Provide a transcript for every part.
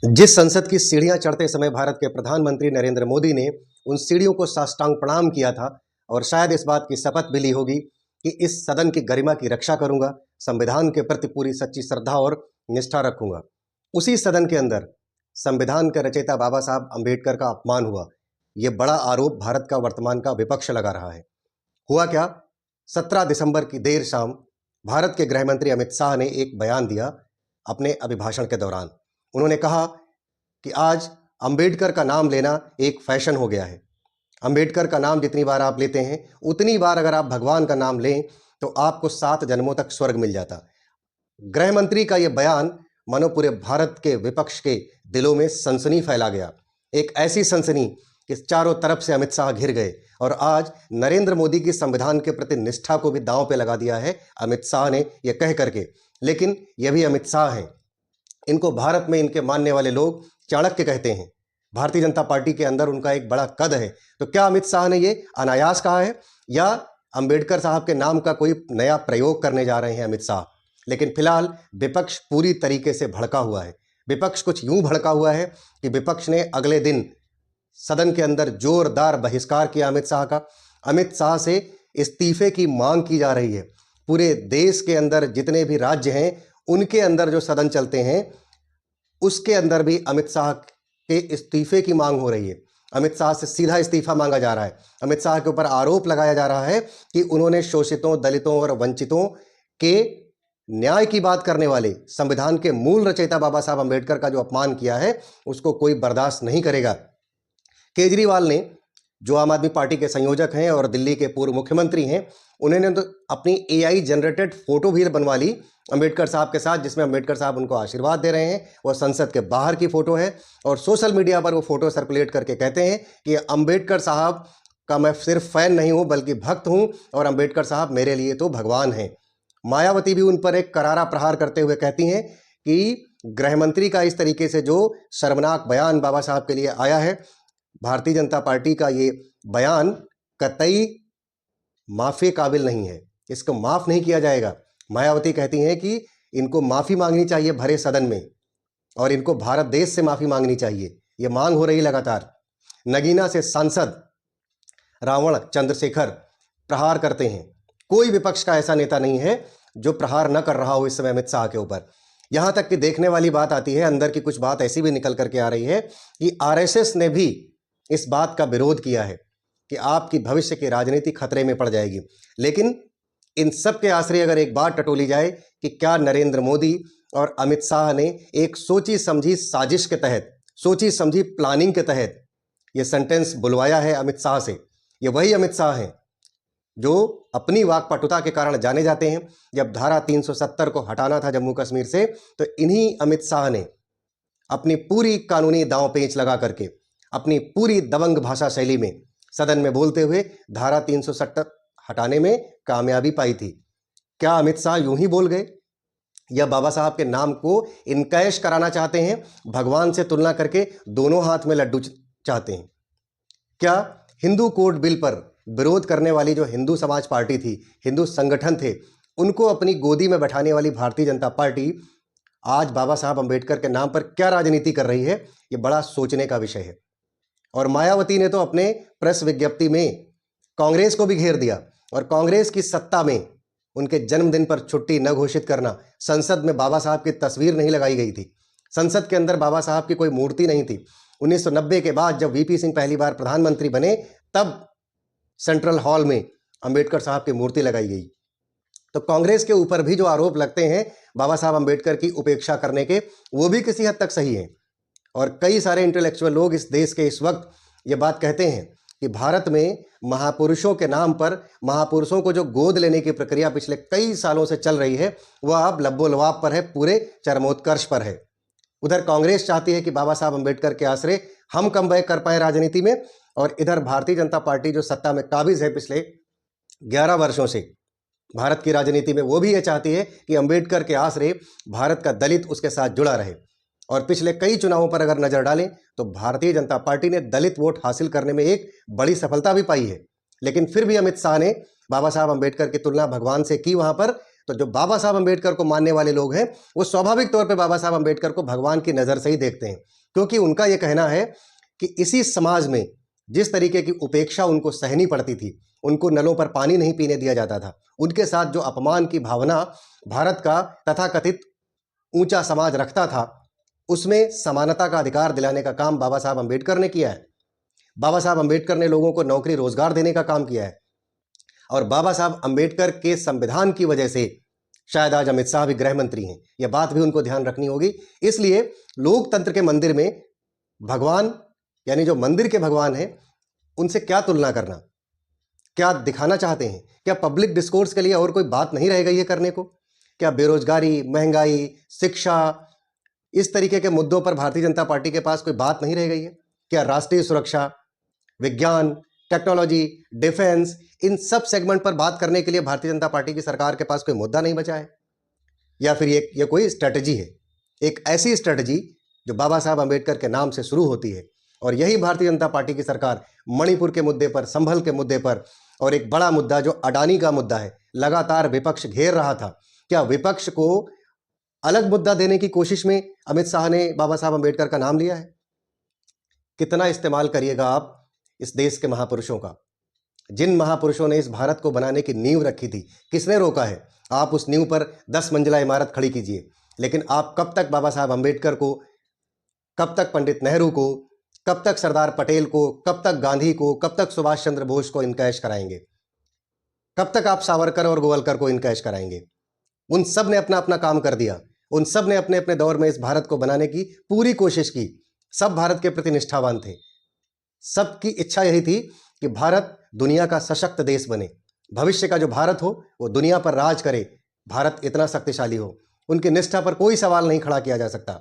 जिस संसद की सीढ़ियां चढ़ते समय भारत के प्रधानमंत्री नरेंद्र मोदी ने उन सीढ़ियों को साष्टांग प्रणाम किया था और शायद इस बात की शपथ भी ली होगी कि इस सदन की गरिमा की रक्षा करूंगा, संविधान के प्रति पूरी सच्ची श्रद्धा और निष्ठा रखूंगा। उसी सदन के अंदर संविधान के रचयिता बाबा साहब अंबेडकर का अपमान हुआ। ये बड़ा आरोप भारत का वर्तमान का विपक्ष लगा रहा है। हुआ क्या? 17 दिसंबर की देर शाम भारत के गृह मंत्री अमित शाह ने एक बयान दिया। अपने अभिभाषण के दौरान उन्होंने कहा कि आज अंबेडकर का नाम लेना एक फैशन हो गया है। अंबेडकर का नाम जितनी बार आप लेते हैं उतनी बार अगर आप भगवान का नाम लें तो आपको 7 जन्मों तक स्वर्ग मिल जाता। गृह मंत्री का यह बयान मानो पूरे भारत के विपक्ष के दिलों में सनसनी फैला गया। एक ऐसी सनसनी कि चारों तरफ से अमित शाह घिर गए और आज नरेंद्र मोदी की संविधान के प्रति निष्ठा को भी दांव पे लगा दिया है अमित शाह ने यह कह करके। लेकिन यह भी अमित शाह हैं, इनको भारत में इनके मानने वाले लोग चाणक्य कहते हैं। भारतीय जनता पार्टी के अंदर उनका एक बड़ा कद है। तो क्या अमित शाह ने ये अनायास कहा है या अंबेडकर साहब के नाम का कोई नया प्रयोग करने जा रहे हैं अमित शाह? लेकिन फिलहाल विपक्ष पूरी तरीके से भड़का हुआ है। विपक्ष कुछ यूं भड़का हुआ है कि विपक्ष ने अगले दिन सदन के अंदर जोरदार बहिष्कार किया अमित शाह का। अमित शाह से इस्तीफे की मांग की जा रही है। पूरे देश के अंदर जितने भी राज्य हैं उनके अंदर जो सदन चलते हैं उसके अंदर भी अमित शाह के इस्तीफे की मांग हो रही है। अमित शाह से सीधा इस्तीफा मांगा जा रहा है। अमित शाह के ऊपर आरोप लगाया जा रहा है कि उन्होंने शोषितों, दलितों और वंचितों के न्याय की बात करने वाले संविधान के मूल रचयिता बाबा साहब अंबेडकर का जो अपमान किया है उसको कोई बर्दाश्त नहीं करेगा। केजरीवाल ने, जो आम आदमी पार्टी के संयोजक हैं और दिल्ली के पूर्व मुख्यमंत्री हैं, उन्होंने तो अपनी AI जनरेटेड फोटो भी बनवा ली अंबेडकर साहब के साथ, जिसमें अंबेडकर साहब उनको आशीर्वाद दे रहे हैं। वह संसद के बाहर की फोटो है और सोशल मीडिया पर वो फोटो सर्कुलेट करके कहते हैं कि अंबेडकर साहब का मैं सिर्फ फैन नहीं हूं बल्कि भक्त हूं और अंबेडकर साहब मेरे लिए तो भगवान हैं। मायावती भी उन पर एक करारा प्रहार करते हुए कहती हैं कि गृह मंत्री का इस तरीके से जो शर्मनाक बयान बाबा साहब के लिए आया है, भारतीय जनता पार्टी का ये बयान कतई माफी काबिल नहीं है, इसको माफ नहीं किया जाएगा। मायावती कहती हैं कि इनको माफी मांगनी चाहिए भरे सदन में और इनको भारत देश से माफी मांगनी चाहिए। ये मांग हो रही लगातार। नगीना से सांसद रावण चंद्रशेखर प्रहार करते हैं। कोई विपक्ष का ऐसा नेता नहीं है जो प्रहार न कर रहा हो इस समय अमित शाह के ऊपर। यहां तक कि देखने वाली बात आती है, अंदर की कुछ बात ऐसी भी निकल करके आ रही है कि RSS ने भी इस बात का विरोध किया है कि आपकी भविष्य की राजनीति खतरे में पड़ जाएगी। लेकिन इन सब के आश्रय अगर एक बात टटोली जाए कि क्या नरेंद्र मोदी और अमित शाह ने एक सोची समझी साजिश के तहत, सोची समझी प्लानिंग के तहत यह सेंटेंस बुलवाया है अमित शाह से। ये वही अमित शाह हैं जो अपनी वाकपटुता के कारण जाने जाते हैं। जब धारा 370 को हटाना था जम्मू कश्मीर से, तो इन्हीं अमित शाह ने अपनी पूरी कानूनी दांव पेंच लगा करके अपनी पूरी दबंग भाषा शैली में सदन में बोलते हुए धारा 370 हटाने में कामयाबी पाई थी। क्या अमित शाह यूं ही बोल गए या बाबा साहब के नाम को इनकैश कराना चाहते हैं, भगवान से तुलना करके दोनों हाथ में लड्डू चाहते हैं? क्या हिंदू कोड बिल पर विरोध करने वाली जो हिंदू समाज पार्टी थी, हिंदू संगठन थे, उनको अपनी गोदी में बैठाने वाली भारतीय जनता पार्टी आज बाबा साहब अंबेडकर के नाम पर क्या राजनीति कर रही है? ये बड़ा सोचने का विषय है। और मायावती ने तो अपने प्रेस विज्ञप्ति में कांग्रेस को भी घेर दिया और कांग्रेस की सत्ता में उनके जन्मदिन पर छुट्टी न घोषित करना, संसद में बाबा साहब की तस्वीर नहीं लगाई गई थी, संसद के अंदर बाबा साहब की कोई मूर्ति नहीं थी। 1990 के बाद जब VP सिंह पहली बार प्रधानमंत्री बने तब सेंट्रल हॉल में अंबेडकर साहब की मूर्ति लगाई गई। तो कांग्रेस के ऊपर भी जो आरोप लगते हैं बाबा साहब अंबेडकर की उपेक्षा करने के, वो भी किसी हद तक सही हैं। और कई सारे इंटेलेक्चुअल लोग इस देश के इस वक्त ये बात कहते हैं कि भारत में महापुरुषों के नाम पर, महापुरुषों को जो गोद लेने की प्रक्रिया पिछले कई सालों से चल रही है वह अब लब्बो-लबाब पर है, पूरे चरमोत्कर्ष पर है। उधर कांग्रेस चाहती है कि बाबा साहब अंबेडकर के आश्रय हम कम बैक कर पाए राजनीति में, और इधर भारतीय जनता पार्टी जो सत्ता में काबिज है पिछले 11 वर्षों से भारत की राजनीति में, वो भी ये चाहती है कि अंबेडकर के आश्रय भारत का दलित उसके साथ जुड़ा रहे। और पिछले कई चुनावों पर अगर नजर डालें तो भारतीय जनता पार्टी ने दलित वोट हासिल करने में एक बड़ी सफलता भी पाई है। लेकिन फिर भी अमित शाह ने बाबा साहब अंबेडकर की तुलना भगवान से की वहां पर, तो जो बाबा साहब अंबेडकर को मानने वाले लोग हैं वो स्वाभाविक तौर पे बाबा साहब अंबेडकर को भगवान की नज़र से ही देखते हैं, क्योंकि उनका ये कहना है कि इसी समाज में जिस तरीके की उपेक्षा उनको सहनी पड़ती थी, उनको नलों पर पानी नहीं पीने दिया जाता था, उनके साथ जो अपमान की भावना भारत का तथाकथित ऊंचा समाज रखता था, उसमें समानता का अधिकार दिलाने का काम बाबा साहब अंबेडकर ने किया है। बाबा साहब अंबेडकर ने लोगों को नौकरी रोजगार देने का काम किया है, और बाबा साहब अंबेडकर के संविधान की वजह से शायद आज अमित शाह भी गृह मंत्री हैं। यह बात भी उनको ध्यान रखनी होगी। इसलिए लोकतंत्र के मंदिर में भगवान, यानी जो मंदिर के भगवान हैं, उनसे क्या तुलना करना, क्या दिखाना चाहते हैं? क्या पब्लिक डिस्कोर्स के लिए और कोई बात नहीं रह गई है करने को? क्या बेरोजगारी, महंगाई, शिक्षा, इस तरीके के मुद्दों पर भारतीय जनता पार्टी के पास कोई बात नहीं रह गई है? क्या राष्ट्रीय सुरक्षा, विज्ञान, टेक्नोलॉजी, डिफेंस, इन सब सेगमेंट पर बात करने के लिए भारतीय जनता पार्टी की सरकार के पास कोई मुद्दा नहीं बचा है? या फिर ये कोई स्ट्रेटजी है, एक ऐसी स्ट्रेटजी जो बाबा साहब अंबेडकर के नाम से शुरू होती है? और यही भारतीय जनता पार्टी की सरकार मणिपुर के मुद्दे पर, संभल के मुद्दे पर, और एक बड़ा मुद्दा जो अडानी का मुद्दा है, लगातार विपक्ष घेर रहा था। क्या विपक्ष को अलग मुद्दा देने की कोशिश में अमित शाह ने बाबा साहब अंबेडकर का नाम लिया है? कितना इस्तेमाल करिएगा आप इस देश के महापुरुषों का? जिन महापुरुषों ने इस भारत को बनाने की नींव रखी थी, किसने रोका है? आप उस नींव पर 10 मंजिला इमारत खड़ी कीजिए, लेकिन आप कब तक बाबा साहब अंबेडकर को, कब तक पंडित नेहरू को, कब तक सरदार पटेल को, कब तक गांधी को, कब तक सुभाष चंद्र बोस को इनकैश कराएंगे? कब तक आप सावरकर और गोवलकर को इनकैश कराएंगे? उन सब ने अपना अपना काम कर दिया, उन सब ने अपने अपने दौर में इस भारत को बनाने की पूरी कोशिश की। सब भारत के प्रति निष्ठावान थे, सबकी इच्छा यही थी कि भारत दुनिया का सशक्त देश बने, भविष्य का जो भारत हो वो दुनिया पर राज करे, भारत इतना शक्तिशाली हो। उनकी निष्ठा पर कोई सवाल नहीं खड़ा किया जा सकता,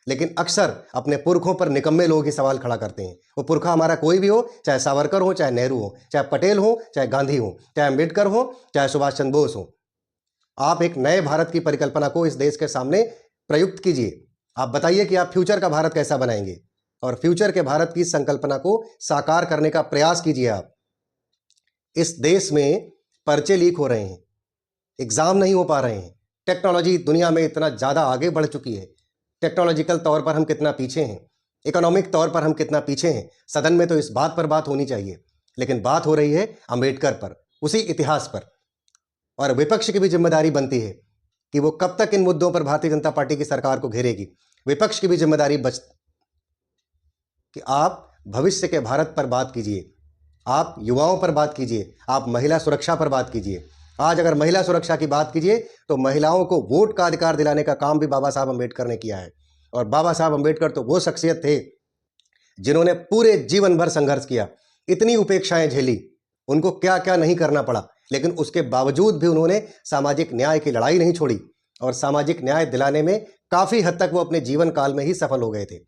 लेकिन अक्सर अपने पुरखों पर निकम्मे लोग ही सवाल खड़ा करते हैं। वो पुरखा हमारा कोई भी हो, चाहे सावरकर हो, चाहे नेहरू हो, चाहे पटेल हो, चाहे गांधी हो, चाहे अम्बेडकर हो, चाहे सुभाष चंद्र बोस हो। आप एक नए भारत की परिकल्पना को इस देश के सामने प्रयुक्त कीजिए। आप बताइए कि आप फ्यूचर का भारत कैसा बनाएंगे, और फ्यूचर के भारत की संकल्पना को साकार करने का प्रयास कीजिए। आप इस देश में पर्चे लीक हो रहे हैं, एग्जाम नहीं हो पा रहे हैं, टेक्नोलॉजी दुनिया में इतना ज़्यादा आगे बढ़ चुकी है, टेक्नोलॉजिकल तौर पर हम कितना पीछे हैं, इकोनॉमिक तौर पर हम कितना पीछे हैं। सदन में तो इस बात पर बात होनी चाहिए, लेकिन बात हो रही है अंबेडकर पर, उसी इतिहास पर। और विपक्ष की भी जिम्मेदारी बनती है कि वो कब तक इन मुद्दों पर भारतीय जनता पार्टी की सरकार को घेरेगी। विपक्ष की भी जिम्मेदारी कि आप भविष्य के भारत पर बात कीजिए, आप युवाओं पर बात कीजिए, आप महिला सुरक्षा पर बात कीजिए। आज अगर महिला सुरक्षा की बात कीजिए तो महिलाओं को वोट का अधिकार दिलाने का काम भी बाबा साहब अंबेडकर ने किया है। और बाबा साहब अंबेडकर तो वो शख्सियत थे जिन्होंने पूरे जीवन भर संघर्ष किया, इतनी उपेक्षाएं झेली, उनको क्या क्या नहीं करना पड़ा, लेकिन उसके बावजूद भी उन्होंने सामाजिक न्याय की लड़ाई नहीं छोड़ी, और सामाजिक न्याय दिलाने में काफ़ी हद तक वो अपने जीवन काल में ही सफल हो गए थे।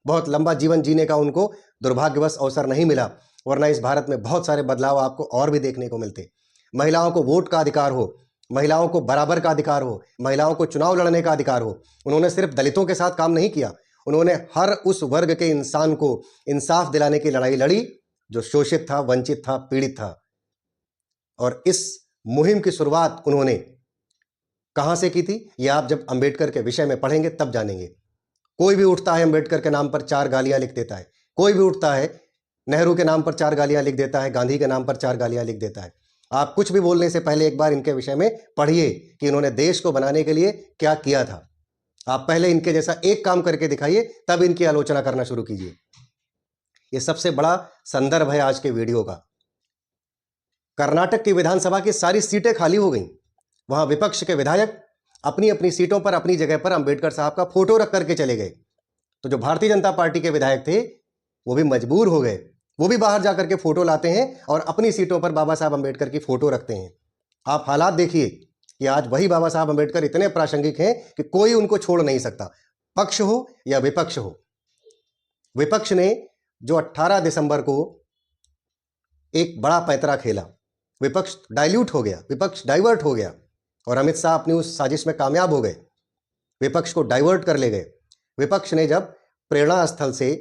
बहुत लंबा जीवन जीने का उनको दुर्भाग्यवश अवसर नहीं मिला, वरना इस भारत में बहुत सारे बदलाव आपको और भी देखने को मिलते। महिलाओं को वोट का अधिकार हो, महिलाओं को बराबर का अधिकार हो, महिलाओं को चुनाव लड़ने का अधिकार हो। उन्होंने सिर्फ दलितों के साथ काम नहीं किया, उन्होंने हर उस वर्ग के इंसान को इंसाफ दिलाने की लड़ाई लड़ी जो शोषित था, वंचित था, पीड़ित था। और इस मुहिम की शुरुआत उन्होंने कहां से की थी, ये आप जब अंबेडकर के विषय में पढ़ेंगे तब जानेंगे। कोई भी उठता है अंबेडकर के नाम पर 4 गालियां लिख देता है, कोई भी उठता है नेहरू के नाम पर 4 गालियां लिख देता है, गांधी के नाम पर 4 गालियां लिख देता है। आप कुछ भी बोलने से पहले एक बार इनके विषय में पढ़िए कि इन्होंने देश को बनाने के लिए क्या किया था। आप पहले इनके जैसा एक काम करके दिखाइए, तब इनकी आलोचना करना शुरू कीजिए। ये सबसे बड़ा संदर्भ है आज के वीडियो का। कर्नाटक की विधानसभा की सारी सीटें खाली हो गई, वहां विपक्ष के विधायक अपनी अपनी सीटों पर, अपनी जगह पर अंबेडकर साहब का फोटो रख करके चले गए। तो जो भारतीय जनता पार्टी के विधायक थे वो भी मजबूर हो गए, वो भी बाहर जाकर के फोटो लाते हैं और अपनी सीटों पर बाबा साहब अंबेडकर की फोटो रखते हैं। आप हालात देखिए कि आज वही बाबा साहब अंबेडकर इतने प्रासंगिक हैं कि कोई उनको छोड़ नहीं सकता, पक्ष हो या विपक्ष हो। विपक्ष ने जो 18 दिसंबर को एक बड़ा पैंतरा खेला, विपक्ष डाइल्यूट हो गया, विपक्ष डाइवर्ट हो गया, और अमित शाह अपनी उस साजिश में कामयाब हो गए, विपक्ष को डाइवर्ट कर ले गए। विपक्ष ने जब प्रेरणा स्थल से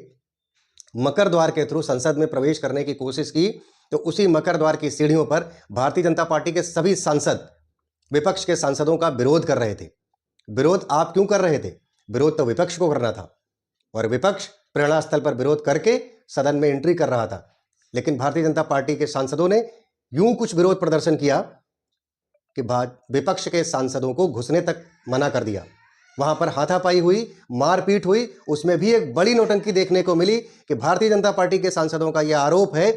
मकर द्वार के थ्रू संसद में प्रवेश करने की कोशिश की, तो उसी मकर द्वार की सीढ़ियों पर भारतीय जनता पार्टी के सभी सांसद विपक्ष के सांसदों का विरोध कर रहे थे। विरोध आप क्यों कर रहे थे? विरोध तो विपक्ष को करना था और विपक्ष प्रेरणा स्थल पर विरोध करके सदन में एंट्री कर रहा था। लेकिन भारतीय जनता पार्टी के सांसदों ने यूं कुछ विरोध प्रदर्शन किया कि विपक्ष के सांसदों को घुसने तक मना कर दिया। वहां पर हाथापाई हुई, मारपीट हुई। उसमें भी एक बड़ी नौटंकी देखने को मिली कि भारतीय जनता पार्टी के सांसदों का यह आरोप है,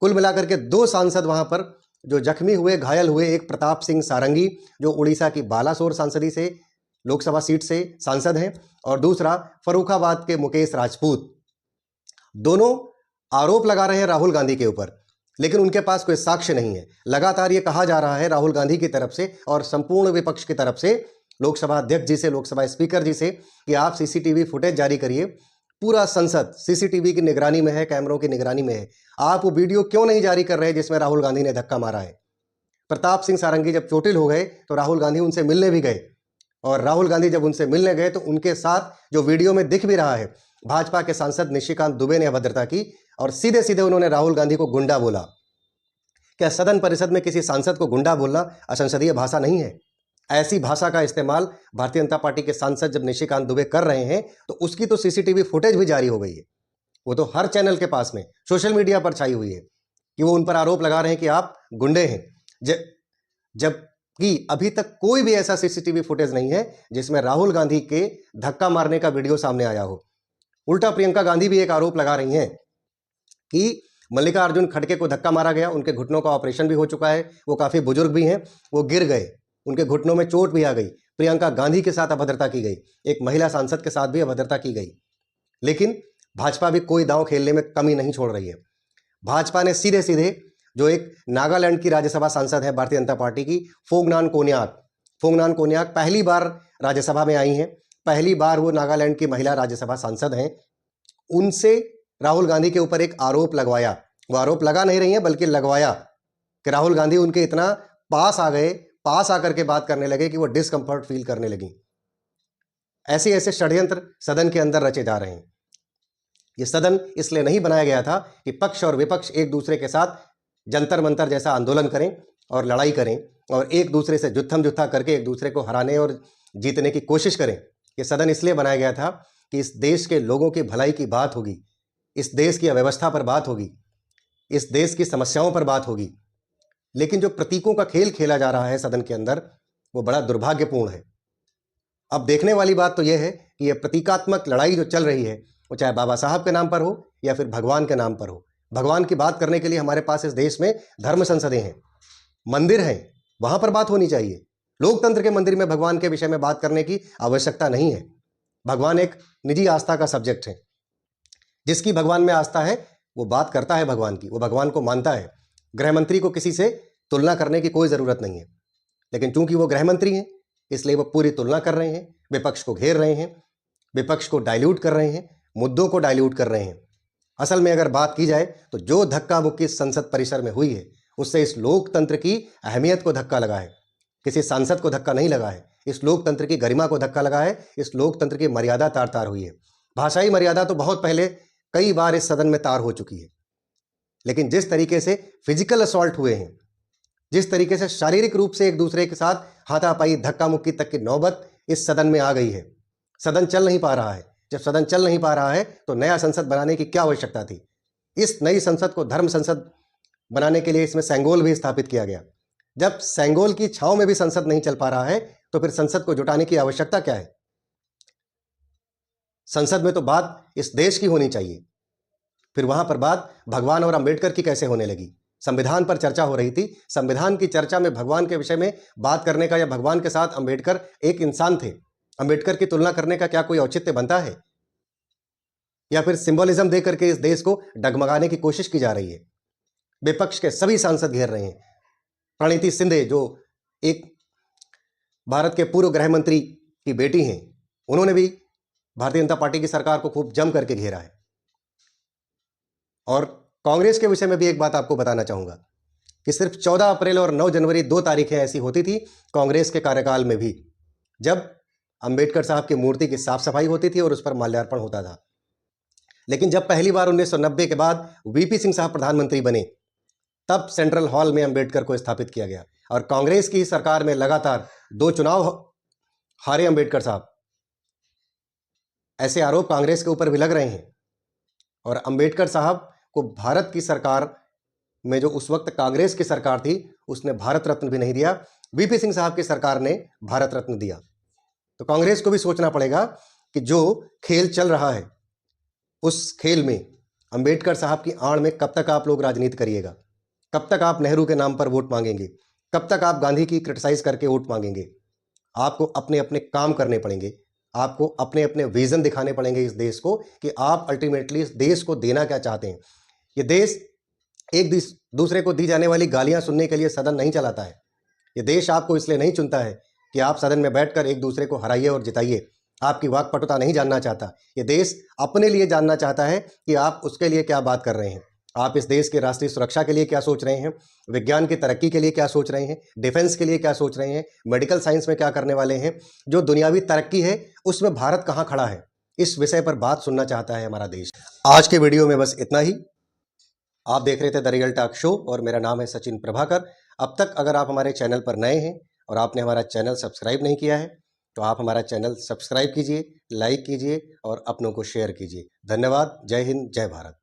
कुल मिलाकर के 2 सांसद वहां पर जो जख्मी हुए, घायल हुए, एक प्रताप सिंह सारंगी जो उड़ीसा की बालासोर संसदीय से लोकसभा सीट से सांसद हैं, और दूसरा फर्रुखाबाद के मुकेश राजपूत। दोनों आरोप लगा रहे हैं राहुल गांधी के ऊपर, लेकिन उनके पास कोई साक्ष्य नहीं है। लगातार ये कहा जा रहा है राहुल गांधी की तरफ से और संपूर्ण विपक्ष की तरफ से, लोकसभा अध्यक्ष जी से, लोकसभा स्पीकर जी से, कि आप सीसीटीवी फुटेज जारी करिए। पूरा संसद सीसीटीवी की निगरानी में है, कैमरों की निगरानी में है। आप वो वीडियो क्यों नहीं जारी कर रहे जिसमें राहुल गांधी ने धक्का मारा है? प्रताप सिंह सारंगी जब चोटिल हो गए तो राहुल गांधी उनसे मिलने भी गए, और राहुल गांधी जब उनसे मिलने गए तो उनके साथ जो वीडियो में दिख भी रहा है, भाजपा के सांसद निशिकांत दुबे ने अभद्रता की और सीधे सीधे उन्होंने राहुल गांधी को गुंडा बोला। क्या सदन परिषद में किसी सांसद को गुंडा बोलना असंसदीय भाषा नहीं है? ऐसी भाषा का इस्तेमाल भारतीय जनता पार्टी के सांसद जब निशिकांत दुबे कर रहे हैं तो उसकी तो सीसीटीवी फुटेज भी जारी हो गई है। वो तो हर चैनल के पास में, सोशल मीडिया पर छाई हुई है कि वो उन पर आरोप लगा रहे हैं कि आप गुंडे हैं, जबकि अभी तक कोई भी ऐसा सीसीटीवी फुटेज नहीं है जिसमें राहुल गांधी के धक्का मारने का वीडियो सामने आया हो। उल्टा प्रियंका गांधी भी एक आरोप लगा रही हैं कि मल्लिकार्जुन खड़गे को धक्का मारा गया, उनके घुटनों का ऑपरेशन भी हो चुका है, वो काफी बुजुर्ग भी हैं, वो गिर गए, उनके घुटनों में चोट भी आ गई। प्रियंका गांधी के साथ अभद्रता की गई, एक महिला सांसद के साथ भी अभद्रता की गई। लेकिन भाजपा भी कोई दांव खेलने में कमी नहीं छोड़ रही है। भाजपा ने सीधे सीधे जो एक नागालैंड की राज्यसभा सांसद है भारतीय जनता पार्टी की, फोंगनान कोन्याक पहली बार राज्यसभा में आई हैं, पहली बार वो नागालैंड की महिला राज्यसभा सांसद हैं, उनसे राहुल गांधी के ऊपर एक आरोप लगवाया। वो आरोप लगा नहीं रही है बल्कि लगवाया कि राहुल गांधी उनके इतना पास आ गए, पास आकर के बात करने लगे कि वो डिस्कंफर्ट फील करने लगी। ऐसे ऐसे षड्यंत्र सदन के अंदर रचे जा रहे हैं। ये सदन इसलिए नहीं बनाया गया था कि पक्ष और विपक्ष एक दूसरे के साथ जंतर मंतर जैसा आंदोलन करें और लड़ाई करें और एक दूसरे से जुत्थम जुत्था करके एक दूसरे को हराने और जीतने की कोशिश करें। ये सदन इसलिए बनाया गया था कि इस देश के लोगों की भलाई की बात होगी, इस देश की अव्यवस्था पर बात होगी, इस देश की समस्याओं पर बात होगी। लेकिन जो प्रतीकों का खेल खेला जा रहा है सदन के अंदर, वो बड़ा दुर्भाग्यपूर्ण है। अब देखने वाली बात तो यह है कि यह प्रतीकात्मक लड़ाई जो चल रही है, वो चाहे बाबा साहब के नाम पर हो या फिर भगवान के नाम पर हो। भगवान की बात करने के लिए हमारे पास इस देश में धर्म संसदें हैं, मंदिर हैं, वहां पर बात होनी चाहिए। लोकतंत्र के मंदिर में भगवान के विषय में बात करने की आवश्यकता नहीं है। भगवान एक निजी आस्था का सब्जेक्ट है। जिसकी भगवान में आस्था है वो बात करता है भगवान की, वो भगवान को मानता है। गृह मंत्री को किसी से तुलना करने की कोई जरूरत नहीं है, लेकिन चूंकि वो गृह मंत्री हैं इसलिए वो पूरी तुलना कर रहे हैं, विपक्ष को घेर रहे हैं, विपक्ष को डाइल्यूट कर रहे हैं, मुद्दों को डाइल्यूट कर रहे हैं। असल में अगर बात की जाए तो जो धक्का मुक्की संसद परिसर में हुई है उससे इस लोकतंत्र की अहमियत को धक्का लगा है, किसी सांसद को धक्का नहीं लगा है। इस लोकतंत्र की गरिमा को धक्का लगा है, इस लोकतंत्र की मर्यादा तार तार हुई है। भाषाई मर्यादा तो बहुत पहले कई बार इस सदन में तार हो चुकी है, लेकिन जिस तरीके से फिजिकल असॉल्ट हुए हैं, जिस तरीके से शारीरिक रूप से एक दूसरे के साथ हाथापाई, धक्का मुक्की तक की नौबत इस सदन में आ गई है। सदन चल नहीं पा रहा है। जब सदन चल नहीं पा रहा है तो नया संसद बनाने की क्या आवश्यकता थी? इस नई संसद को धर्म संसद बनाने के लिए इसमें सेंगोल भी स्थापित किया गया। जब सेंगोल की छांव में भी संसद नहीं चल पा रहा है तो फिर संसद को जुटाने की आवश्यकता क्या है? संसद में तो बात इस देश की होनी चाहिए। फिर वहां पर बात भगवान और अंबेडकर की कैसे होने लगी? संविधान पर चर्चा हो रही थी। संविधान की चर्चा में भगवान के विषय में बात करने का, या भगवान के साथ अंबेडकर एक इंसान थे, अंबेडकर की तुलना करने का क्या कोई औचित्य बनता है? या फिर सिंबलिज्म देकर के इस देश को डगमगाने की कोशिश की जा रही है। विपक्ष के सभी सांसद घेर रहे हैं। प्रणीति शिंदे जो एक भारत के पूर्व गृह मंत्री की बेटी हैं, उन्होंने भी भारतीय जनता पार्टी की सरकार को खूब जम करके घेरा है। और कांग्रेस के विषय में भी एक बात आपको बताना चाहूंगा कि सिर्फ 14 अप्रैल और 9 जनवरी 2 तारीखें ऐसी होती थी कांग्रेस के कार्यकाल में भी, जब अंबेडकर साहब की मूर्ति की साफ सफाई होती थी और उस पर माल्यार्पण होता था। लेकिन जब पहली बार 1990 के बाद वीपी सिंह साहब प्रधानमंत्री बने, तब सेंट्रल हॉल में अंबेडकर को स्थापित किया गया। और कांग्रेस की सरकार में लगातार 2 चुनाव हारे अंबेडकर साहब। ऐसे आरोप कांग्रेस के ऊपर भी लग रहे हैं और अंबेडकर साहब को भारत की सरकार में, जो उस वक्त कांग्रेस की सरकार थी, उसने भारत रत्न भी नहीं दिया, वीपी सिंह साहब की सरकार ने भारत रत्न दिया। तो कांग्रेस को भी सोचना पड़ेगा कि जो खेल चल रहा है उस खेल में अंबेडकर साहब की आड़ में कब तक आप लोग राजनीति करिएगा, कब तक आप नेहरू के नाम पर वोट मांगेंगे, कब तक आप गांधी की क्रिटिसाइज करके वोट मांगेंगे। आपको अपने अपने काम करने पड़ेंगे, आपको अपने अपने विजन दिखाने पड़ेंगे इस देश को कि आप अल्टीमेटली इस देश को देना क्या चाहते हैं। ये देश एक दूसरे को दी जाने वाली गालियां सुनने के लिए सदन नहीं चलाता है। ये देश आपको इसलिए नहीं चुनता है कि आप सदन में बैठकर एक दूसरे को हराइए और जिताइए। आपकी वाकपटुता नहीं जानना चाहता। ये देश अपने लिए जानना चाहता है कि आप उसके लिए क्या बात कर रहे हैं। आप इस देश की राष्ट्रीय सुरक्षा के लिए क्या सोच रहे हैं, विज्ञान की तरक्की के लिए क्या सोच रहे हैं, डिफेंस के लिए क्या सोच रहे हैं, मेडिकल साइंस में क्या करने वाले हैं। जो दुनियावी तरक्की है उसमें भारत कहाँ खड़ा है, इस विषय पर बात सुनना चाहता है हमारा देश। आज के वीडियो में बस इतना ही। आप देख रहे थे द रियल टॉक शो और मेरा नाम है सचिन प्रभाकर। अब तक अगर आप हमारे चैनल पर नए हैं और आपने हमारा चैनल सब्सक्राइब नहीं किया है तो आप हमारा चैनल सब्सक्राइब कीजिए, लाइक कीजिए और अपनों को शेयर कीजिए। धन्यवाद। जय हिंद, जय भारत।